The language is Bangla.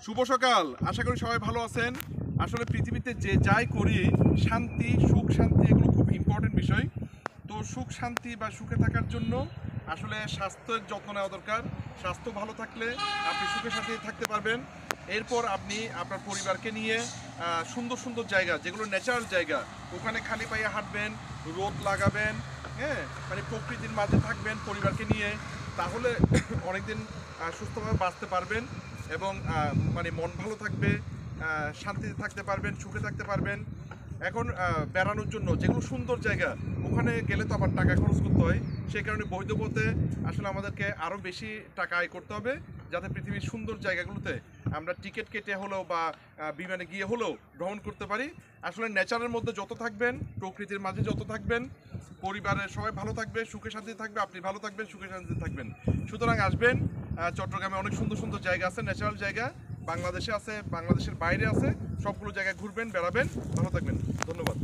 শুভ সকাল। আশা করি সবাই ভালো আছেন। আসলে পৃথিবীতে যে যাই করি, শান্তি, সুখ শান্তি এগুলো খুব ইম্পর্টেন্ট বিষয়। তো সুখ শান্তি বা সুখে থাকার জন্য আসলে স্বাস্থ্যের যত্ন নেওয়া দরকার। স্বাস্থ্য ভালো থাকলে আপনি সুখে শান্তিতে থাকতে পারবেন। এরপর আপনি আপনার পরিবারকে নিয়ে সুন্দর সুন্দর জায়গা, যেগুলো ন্যাচারাল জায়গা, ওখানে খালি পায়ে হাঁটবেন, রোদ লাগাবেন, হ্যাঁ, মানে প্রকৃতির মাঝে থাকবেন পরিবারকে নিয়ে। তাহলে অনেকদিন সুস্থভাবে বাঁচতে পারবেন এবং মানে মন ভালো থাকবে, শান্তিতে থাকতে পারবেন, সুখে থাকতে পারবেন। এখন বেড়ানোর জন্য যেগুলো সুন্দর জায়গা, ওখানে গেলে তো আবার টাকা খরচ করতে হয়। সেই কারণে বৈধ পথে আসলে আমাদেরকে আরও বেশি টাকা আয় করতে হবে, যাতে পৃথিবীর সুন্দর জায়গাগুলোতে আমরা টিকিট কেটে হলেও বা বিমানে গিয়ে হলেও ভ্রমণ করতে পারি। আসলে নেচারের মধ্যে যত থাকবেন, প্রকৃতির মাঝে যত থাকবেন, পরিবারের সবাই ভালো থাকবে, সুখে শান্তিতে থাকবে, আপনি ভালো থাকবেন, সুখে শান্তিতে থাকবেন। সুতরাং আসবেন, চট্টগ্রামে অনেক সুন্দর সুন্দর জায়গা আছে, ন্যাচারাল জায়গা, বাংলাদেশে আছে, বাংলাদেশের বাইরে আছে, সবগুলো জায়গায় ঘুরবেন, বেড়াবেন, ভালো থাকবেন। ধন্যবাদ।